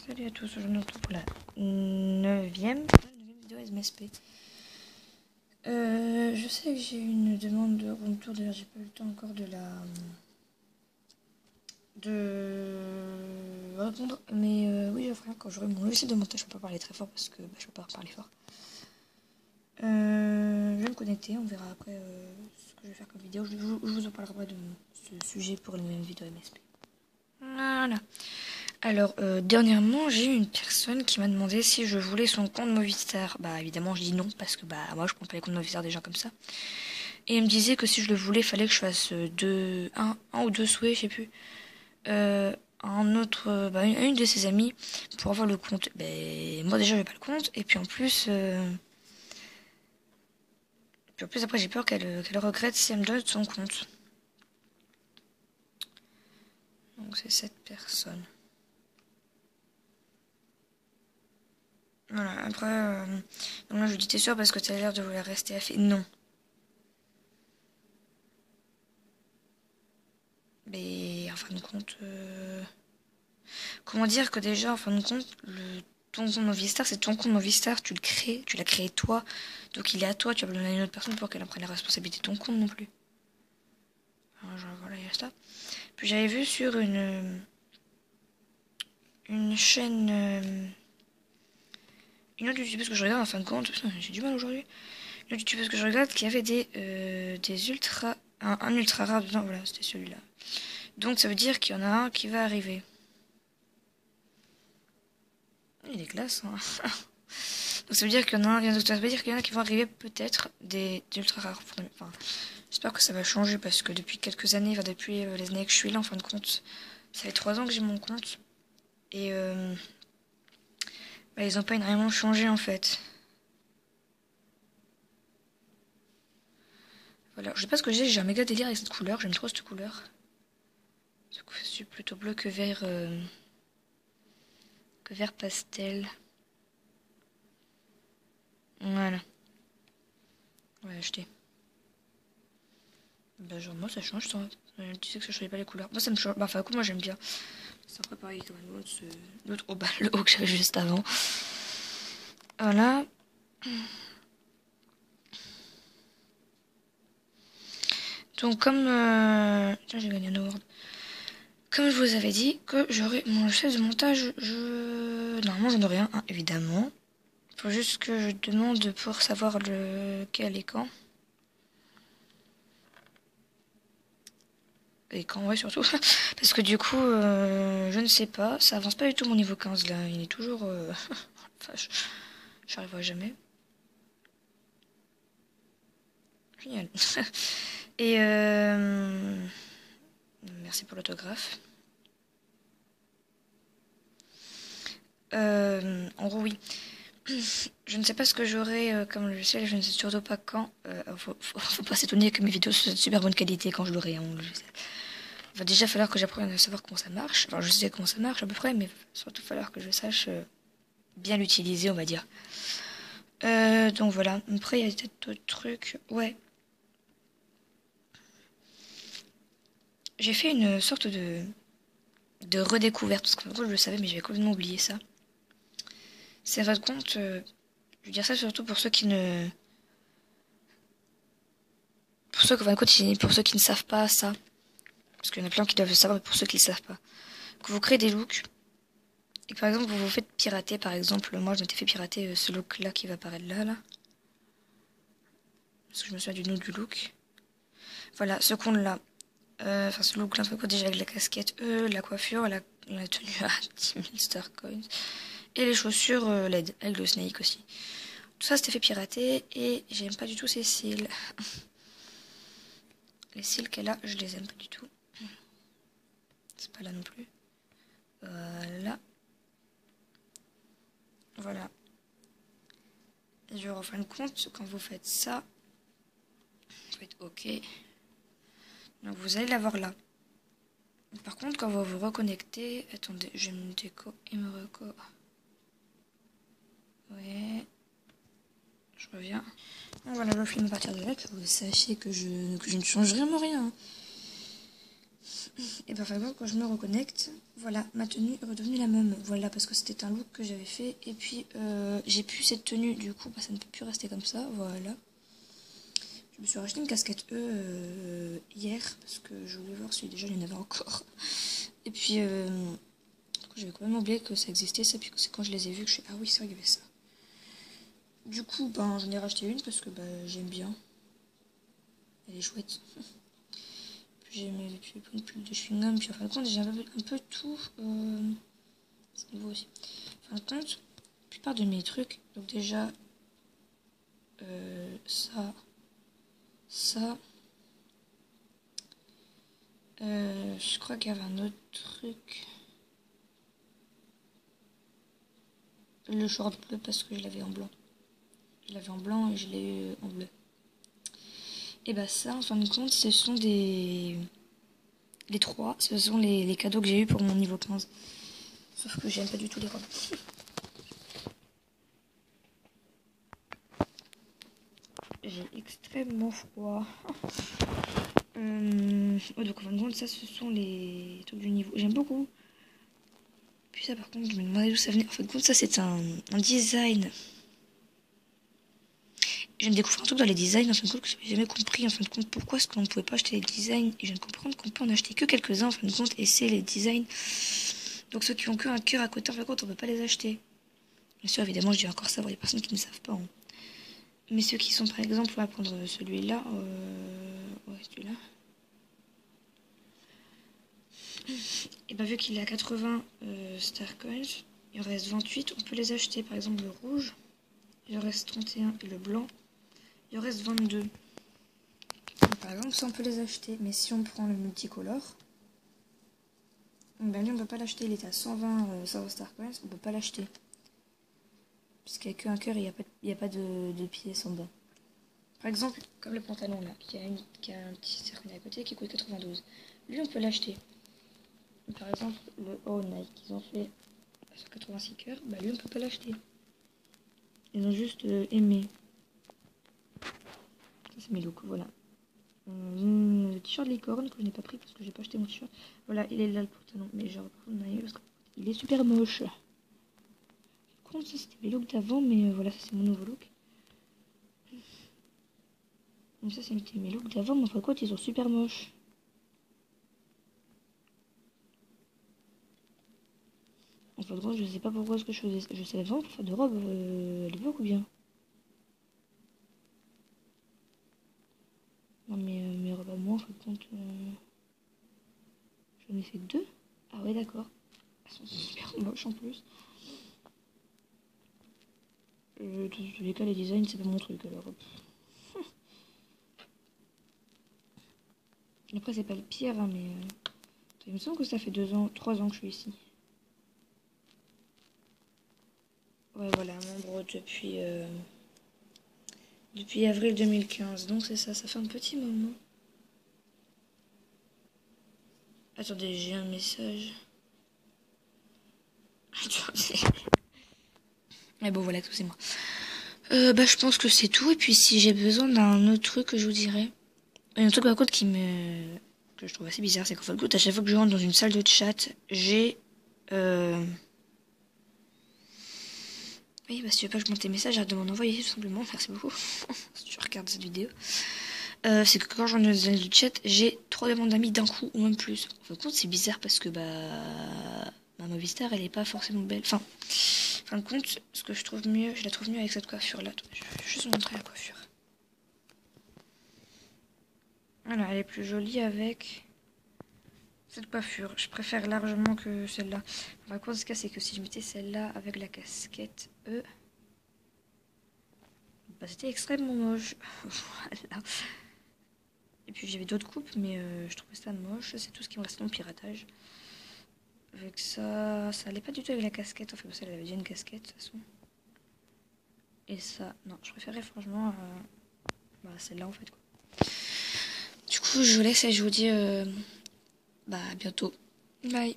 Salut à tous, aujourd'hui on se retrouve pour la 9e vidéo SMSP. Je sais que j'ai une demande de room tour, d'ailleurs j'ai pas eu le temps encore de répondre, mais oui je ferai quand j'aurai mon logiciel de montage. Je peux pas parler très fort parce que je peux pas parler fort. Je vais me connecter, on verra après ce que je vais faire comme vidéo. Je vous en parlerai après de ce sujet pour les mêmes vidéos MSP. Voilà. Alors, dernièrement, j'ai eu une personne qui m'a demandé si je voulais son compte Movistar. Bah, évidemment, je dis non, parce que, moi, je prends pas les comptes Movistar des gens comme ça. Et il me disait que si je le voulais, il fallait que je fasse un ou deux souhaits, je sais plus. Une de ses amies pour avoir le compte. Moi, déjà, j'ai pas le compte. Et puis, en plus, après, j'ai peur qu'elle regrette si elle me donne son compte. Donc, c'est cette personne. Voilà, après, donc là je lui dis t'es sûr parce que t'as l'air de vouloir rester à fait. Non. Mais en fin de compte, comment dire que déjà, en fin de compte, ton compte Movistar, c'est ton compte Movistar, tu l'as créé toi, donc il est à toi, tu vas pas le donner à une autre personne pour qu'elle en prenne la responsabilité de ton compte non plus. Alors, genre, voilà, il y a ça. Puis j'avais vu sur une chaîne, une autre youtubeuse que je regarde en fin de compte, putain, j'ai du mal aujourd'hui. Une autre youtubeuse que je regarde qui avait des ultra, un ultra rare dedans, voilà, c'était celui-là. Donc ça veut dire qu'il y en a un qui va arriver. Il est classe, hein. Donc ça veut dire qu'il y en a qui vont arriver peut-être des ultra rares. Enfin, j'espère que ça va changer parce que depuis quelques années, depuis les années que je suis là, en fin de compte, ça fait 3 ans que j'ai mon compte. Et ils ont pas énormément changé en fait. Voilà, je sais pas ce que j'ai un méga délire avec cette couleur, j'aime trop cette couleur. Du coup, je suis plutôt bleu que vert pastel. Voilà. On va acheter. Genre moi ça change ça. Tu sais que ça change pas les couleurs. Moi ça me change. Enfin coup moi j'aime bien. C'est après pareil comme l'autre au bas, le haut que j'avais juste avant. Voilà. Donc comme tiens j'ai gagné un award. Comme je vous avais dit que j'aurais mon chef de montage, normalement j'en aurai un, évidemment. Faut juste que je demande pour savoir lequel et quand. Et quand ouais surtout. Parce que du coup je ne sais pas. Ça avance pas du tout mon niveau 15 là. Il est toujours enfin, j'arriverai jamais. Génial. Et merci pour l'autographe. En gros, oui. Je ne sais pas ce que j'aurai comme logiciel, je ne sais surtout pas quand. Faut pas s'étonner que mes vidéos soient de super bonne qualité quand je l'aurai. Il va déjà falloir que j'apprenne à savoir comment ça marche. Enfin, je sais comment ça marche à peu près, mais il va surtout falloir que je sache bien l'utiliser, on va dire. Donc voilà. Après, il y a peut-être d'autres trucs. Ouais. J'ai fait une sorte de redécouverte, parce qu'en gros, je le savais, mais j'avais complètement oublié ça. C'est à votre compte, je veux dire ça surtout pour ceux qui ne... Pour ceux qui ne savent pas ça. Parce qu'il y en a plein qui doivent le savoir, mais pour ceux qui ne le savent pas. Que vous créez des looks. Et par exemple, vous vous faites pirater, par exemple, moi je m'étais fait pirater ce look-là qui va apparaître là. Parce que je me souviens du nom du look. Voilà, ce compte-là. Enfin, ce look-là, déjà avec la casquette, la coiffure, la tenue à 10 000 star coins. Et les chaussures LED, avec le snake aussi. Tout ça, c'était fait pirater et j'aime pas du tout ces cils. Les cils qu'elle a, je les aime pas du tout. C'est pas là non plus. Voilà. Voilà. Et je en fin de compte, quand vous faites ça, vous faites OK. Donc vous allez l'avoir là. Par contre, quand vous vous reconnectez, attendez, je me déco et me reco. Ouais. Je reviens. Donc voilà, je filme à partir de là, que vous sachiez que je ne change vraiment rien. Et ben, par exemple, quand je me reconnecte, voilà, ma tenue est redevenue la même. Voilà, parce que c'était un look que j'avais fait. Et puis, j'ai plus cette tenue, du coup, bah, ça ne peut plus rester comme ça. Voilà. Je me suis racheté une casquette hier, parce que je voulais voir si déjà il y en avait encore. Et puis, j'avais quand même oublié que ça existait, ça. Puis c'est quand je les ai vus que je suis ah oui, c'est vrai qu'il y avait ça. Du coup, ben, j'en ai racheté une parce que bah, j'aime bien. Elle est chouette. J'ai mes plein de chewing-gum, puis en fin de compte, j'ai un peu tout. C'est nouveau aussi. En fin de compte, la plupart de mes trucs, donc déjà, ça. Je crois qu'il y avait un autre truc. Le short bleu parce que je l'avais en blanc. Je l'avais en blanc et je l'ai eu en bleu. Et bah ça, en fin de compte, ce sont des... Les trois, ce sont les cadeaux que j'ai eu pour mon niveau 15. Sauf que j'aime pas du tout les robes. J'ai extrêmement froid. Donc en fin de compte, ça, ce sont les trucs du niveau. J'aime beaucoup. Puis ça, par contre, je me demandais d'où ça venait. En fin de compte, ça, c'est un design. Je ne découvre un truc dans les designs, en fin de compte, que je n'avais jamais compris. En fin de compte, pourquoi est-ce qu'on ne pouvait pas acheter les designs. Et je viens de comprendre qu'on peut en acheter que quelques-uns, en fin de compte, et c'est les designs. Donc ceux qui ont que un cœur à côté, en fin de compte, on ne peut pas les acheter. Bien sûr, évidemment, je dis encore ça pour les personnes qui ne savent pas. Hein. Mais ceux qui sont, par exemple, on va prendre celui-là. Ouais, celui-là. Et bah, vu qu'il est à 80 Star Coins, il en reste 28, on peut les acheter. Par exemple, le rouge, il en reste 31, et le blanc, il en reste 22. Donc, par exemple, ça, on peut les acheter. Mais si on prend le multicolore, ben lui, on ne peut pas l'acheter. Il est à 120 Star Coins, on ne peut pas l'acheter. Puisqu'il n'y a qu'un cœur et il n'y a pas de pièces en bas. Par exemple, comme le pantalon là, qui a un petit cercle à côté qui coûte 92. Lui, on peut l'acheter. Par exemple, le haut Nike qu'ils ont fait à 186 cœurs, bah lui, on peut pas l'acheter. Ils ont juste aimé. Ça, c'est mes looks, voilà. Le t-shirt licorne que je n'ai pas pris parce que j'ai pas acheté mon t-shirt. Voilà, il est là le pantalon. Mais genre, il est super moche. Ça, c'était mes looks d'avant, mais voilà, ça c'est mon nouveau look. Donc ça, c'était mes looks d'avant, mais enfin quoi, ils sont super moches. En fin de compte, je sais pas pourquoi est-ce que je faisais ça. Je savais vraiment pour faire de robes à l'époque ou bien. Non, mais mes robes à moi, en fin de compte, j'en ai fait 2. Ah ouais, d'accord. Elles sont super moches en plus. Dans tous les cas, les designs, c'est pas mon truc alors. Après, c'est pas le pire, hein, mais. Il me semble que ça fait 2 ans, 3 ans que je suis ici. Ouais, voilà, membre depuis avril 2015. Donc, c'est ça, ça fait un petit moment. Attendez, j'ai un message. Attendez. Mais bon, voilà, excusez-moi. Bah, je pense que c'est tout. Et puis, si j'ai besoin d'un autre truc, je vous dirai. Un truc par contre que je trouve assez bizarre, c'est qu'en fin de compte, à chaque fois que je rentre dans une salle de chat, j'ai oui, bah si tu veux pas que je monte tes messages, arrête de m'en envoyer tout simplement, merci beaucoup. Si tu regardes cette vidéo. C'est que quand je rentre dans une salle de chat, j'ai 3 demandes d'amis d'un coup ou même plus. En fin de compte, c'est bizarre parce que ma Movistar, elle est pas forcément belle. Enfin, en fin de compte, ce que je trouve mieux, je la trouve mieux avec cette coiffure là. Je vais juste vous montrer la coiffure. Voilà, elle est plus jolie avec cette coiffure. Je préfère largement que celle-là. Par contre, ce cas, c'est que si je mettais celle-là avec la casquette bah, c'était extrêmement moche. Voilà. Et puis j'avais d'autres coupes, mais je trouvais ça moche. C'est tout ce qui me restait en piratage. Avec ça, ça allait pas du tout avec la casquette. Enfin, ça, elle avait déjà une casquette de toute façon. Et ça, non, je préférais franchement celle-là en fait. Quoi. Du coup, je vous laisse et je vous dis à bientôt. Bye.